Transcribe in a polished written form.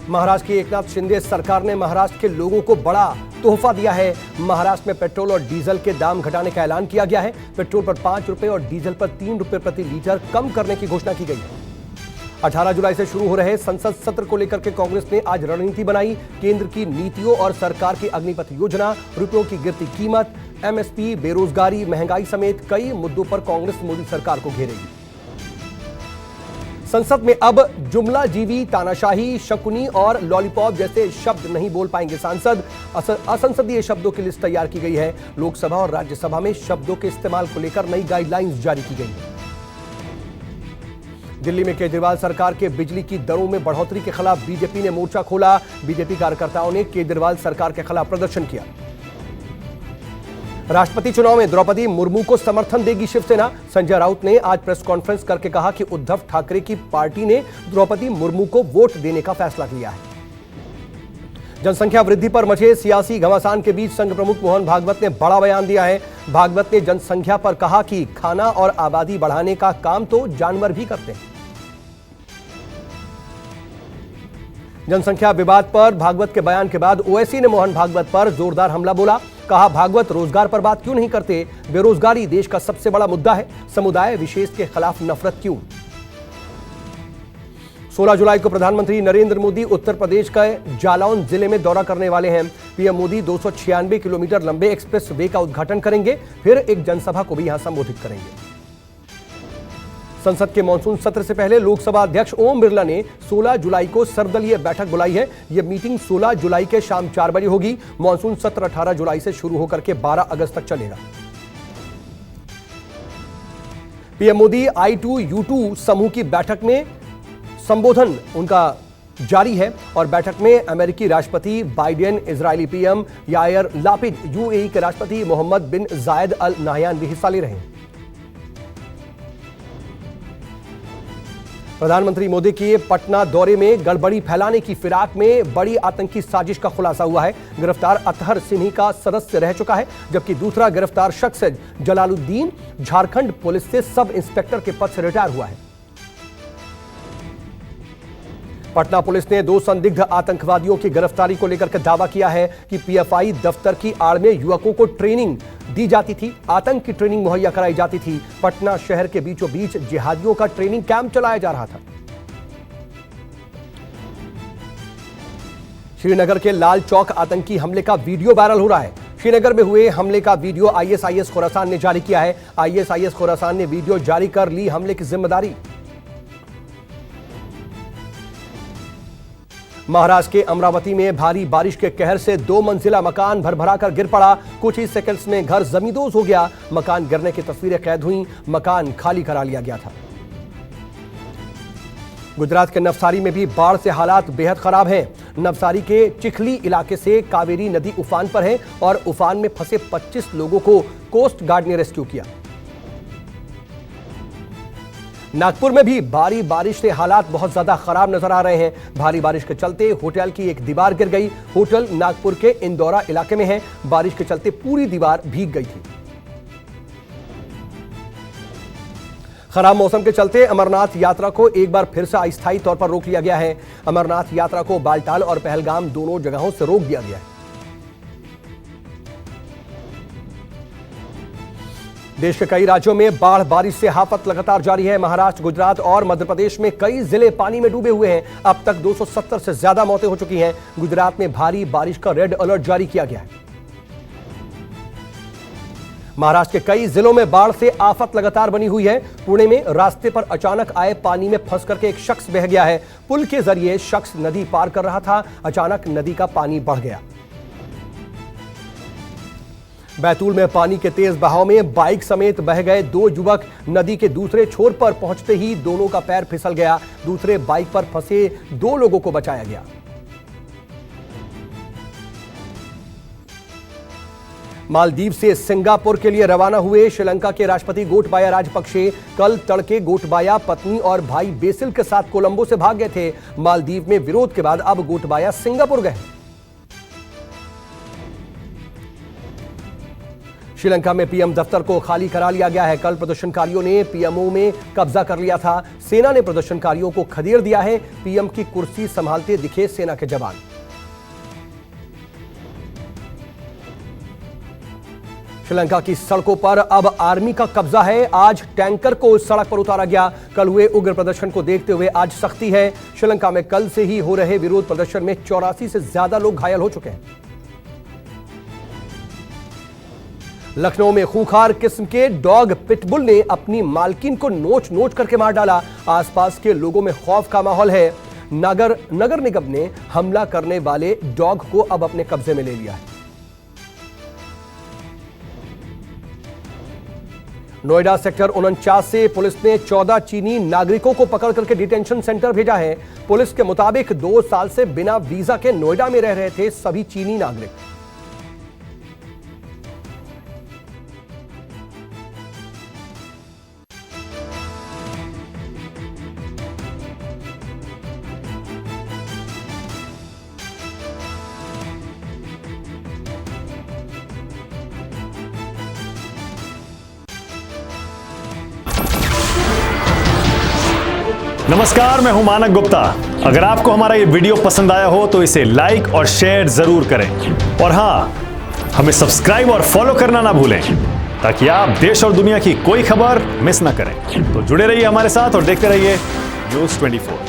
महाराष्ट्र की एकनाथ शिंदे सरकार ने महाराष्ट्र के लोगों को बड़ा तोहफा दिया है। महाराष्ट्र में पेट्रोल और डीजल के दाम घटाने का ऐलान किया गया है। पेट्रोल पर 5 रुपए और डीजल पर 3 रुपए प्रति लीटर कम करने की घोषणा की गई है। 18 जुलाई से शुरू हो रहे संसद सत्र को लेकर के कांग्रेस ने आज रणनीति बनाई। केंद्र की नीतियों और सरकार की अग्निपथ योजना, रुपयों की गिरती कीमत, एमएसपी, बेरोजगारी, महंगाई समेत कई मुद्दों पर कांग्रेस मोदी सरकार को घेरेगी। संसद में अब जुमला जीवी, तानाशाही, शकुनी और लॉलीपॉप जैसे शब्द नहीं बोल पाएंगे सांसद। असंसदीय शब्दों की लिस्ट तैयार की गई है। लोकसभा और राज्यसभा में शब्दों के इस्तेमाल को लेकर नई गाइडलाइंस जारी की गई है। दिल्ली में केजरीवाल सरकार के बिजली की दरों में बढ़ोतरी के खिलाफ बीजेपी ने मोर्चा खोला। बीजेपी कार्यकर्ताओं ने केजरीवाल सरकार के खिलाफ प्रदर्शन किया। राष्ट्रपति चुनाव में द्रौपदी मुर्मू को समर्थन देगी शिवसेना। संजय राउत ने आज प्रेस कॉन्फ्रेंस करके कहा कि उद्धव ठाकरे की पार्टी ने द्रौपदी मुर्मू को वोट देने का फैसला किया है। जनसंख्या वृद्धि पर मचे सियासी घमासान के बीच संघ प्रमुख मोहन भागवत ने बड़ा बयान दिया है। भागवत ने जनसंख्या पर कहा कि खाना और आबादी बढ़ाने का काम तो जानवर भी करते हैं। जनसंख्या विवाद पर भागवत के बयान के बाद ओवैसी ने मोहन भागवत पर जोरदार हमला बोला। कहा, भागवत रोजगार पर बात क्यों नहीं करते? बेरोजगारी देश का सबसे बड़ा मुद्दा है। समुदाय विशेष के खिलाफ नफरत क्यों? 16 जुलाई को प्रधानमंत्री नरेंद्र मोदी उत्तर प्रदेश के जालौन जिले में दौरा करने वाले हैं। पीएम मोदी 296 किलोमीटर लंबे एक्सप्रेस वे का उद्घाटन करेंगे। फिर एक जनसभा को भी यहां संबोधित करेंगे। संसद के मानसून सत्र से पहले लोकसभा अध्यक्ष ओम बिरला ने 16 जुलाई को सर्वदलीय बैठक बुलाई है। यह मीटिंग 16 जुलाई के शाम 4 बजे होगी। मानसून सत्र 18 जुलाई से शुरू होकर के 12 अगस्त तक चलेगा। पीएम मोदी I2U2 समूह की बैठक में संबोधन उनका जारी है और बैठक में अमेरिकी राष्ट्रपति Biden, Israeli PM Yair Lapid, UAE के राष्ट्रपति मोहम्मद बिन जायद अल नाहयान भी हिस्सा ले रहे हैं। प्रधानमंत्री मोदी के पटना दौरे में गड़बड़ी फैलाने की फिराक में बड़ी आतंकी साजिश का खुलासा हुआ है। गिरफ्तार अतहर सिन्ही का सदस्य रह चुका है, जबकि दूसरा गिरफ्तार शख्स जलालुद्दीन झारखंड पुलिस से सब इंस्पेक्टर के पद से रिटायर हुआ है। पटना पुलिस ने 2 संदिग्ध आतंकवादियों की गिरफ्तारी को लेकर के दावा किया है कि पीएफआई दफ्तर की आड़ में युवकों को ट्रेनिंग दी जाती थी, आतंक की ट्रेनिंग मुहैया कराई जाती थी। पटना शहर के बीचों बीच जिहादियों का ट्रेनिंग कैंप चलाया जा रहा था। श्रीनगर के लाल चौक आतंकी हमले का वीडियो वायरल हो रहा है। श्रीनगर में हुए हमले का वीडियो आईएसआईएस खुरासान ने जारी किया है। आईएसआईएस खुरासान ने वीडियो जारी कर ली हमले की जिम्मेदारी। महाराष्ट्र के अमरावती में भारी बारिश के कहर से 2 मंजिला मकान भरभरा कर गिर पड़ा। कुछ ही सेकंड्स में घर जमींदोज हो गया। मकान गिरने की तस्वीरें कैद हुई। मकान खाली करा लिया गया था। गुजरात के नवसारी में भी बाढ़ से हालात बेहद खराब हैं। नवसारी के चिखली इलाके से कावेरी नदी उफान पर है और उफान में फंसे 25 लोगों को कोस्ट गार्ड ने रेस्क्यू किया। नागपुर में भी भारी बारिश से हालात बहुत ज्यादा खराब नजर आ रहे हैं। भारी बारिश के चलते होटल की एक दीवार गिर गई। होटल नागपुर के इंदौरा इलाके में है। बारिश के चलते पूरी दीवार भीग गई थी। खराब मौसम के चलते अमरनाथ यात्रा को एक बार फिर से अस्थायी तौर पर रोक लिया गया है। अमरनाथ यात्रा को बालटाल और पहलगाम दोनों जगहों से रोक दिया गया है। देश के कई राज्यों में बाढ़ बारिश से हाफत लगातार जारी है। महाराष्ट्र, गुजरात और मध्य प्रदेश में कई जिले पानी में डूबे हुए हैं। अब तक 270 से ज्यादा मौतें हो चुकी हैं। गुजरात में भारी बारिश का रेड अलर्ट जारी किया गया है। महाराष्ट्र के कई जिलों में बाढ़ से आफत लगातार बनी हुई है। पुणे में रास्ते पर अचानक आए पानी में फंस करके एक शख्स बह गया है। पुल के जरिए शख्स नदी पार कर रहा था। अचानक नदी का पानी बढ़ गया। बैतूल में पानी के तेज बहाव में बाइक समेत बह गए 2 युवक। नदी के दूसरे छोर पर पहुंचते ही दोनों का पैर फिसल गया। दूसरे बाइक पर फंसे 2 लोगों को बचाया गया। मालदीव से सिंगापुर के लिए रवाना हुए श्रीलंका के राष्ट्रपति गोटबाया राजपक्षे कल तड़के गोटबाया पत्नी और भाई बेसिल के साथ कोलंबो से भाग गए थे। मालदीव में विरोध के बाद अब गोटबाया सिंगापुर गए। श्रीलंका में पीएम दफ्तर को खाली करा लिया गया है। कल प्रदर्शनकारियों ने पीएमओ में कब्जा कर लिया था। सेना ने प्रदर्शनकारियों को खदेड़ दिया है। पीएम की कुर्सी संभालते दिखे सेना के जवान। श्रीलंका की सड़कों पर अब आर्मी का कब्जा है। आज टैंकर को सड़क पर उतारा गया। कल हुए उग्र प्रदर्शन को देखते हुए आज सख्ती है। श्रीलंका में कल से ही हो रहे विरोध प्रदर्शन में 84 से ज्यादा लोग घायल हो चुके हैं। लखनऊ में खूंखार किस्म के डॉग पिटबुल ने अपनी मालकिन को नोच नोच करके मार डाला। आसपास के लोगों में खौफ का माहौल है। नगर निगम ने हमला करने वाले डॉग को अब अपने कब्जे में ले लिया है। नोएडा सेक्टर 49 से पुलिस ने 14 चीनी नागरिकों को पकड़ करके डिटेंशन सेंटर भेजा है। पुलिस के मुताबिक 2 साल से बिना वीजा के नोएडा में रह रहे थे सभी चीनी नागरिक। नमस्कार, मैं हूं मानक गुप्ता। अगर आपको हमारा ये वीडियो पसंद आया हो तो इसे लाइक और शेयर जरूर करें और हां, हमें सब्सक्राइब और फॉलो करना ना भूलें ताकि आप देश और दुनिया की कोई खबर मिस ना करें। तो जुड़े रहिए हमारे साथ और देखते रहिए न्यूज़ 24।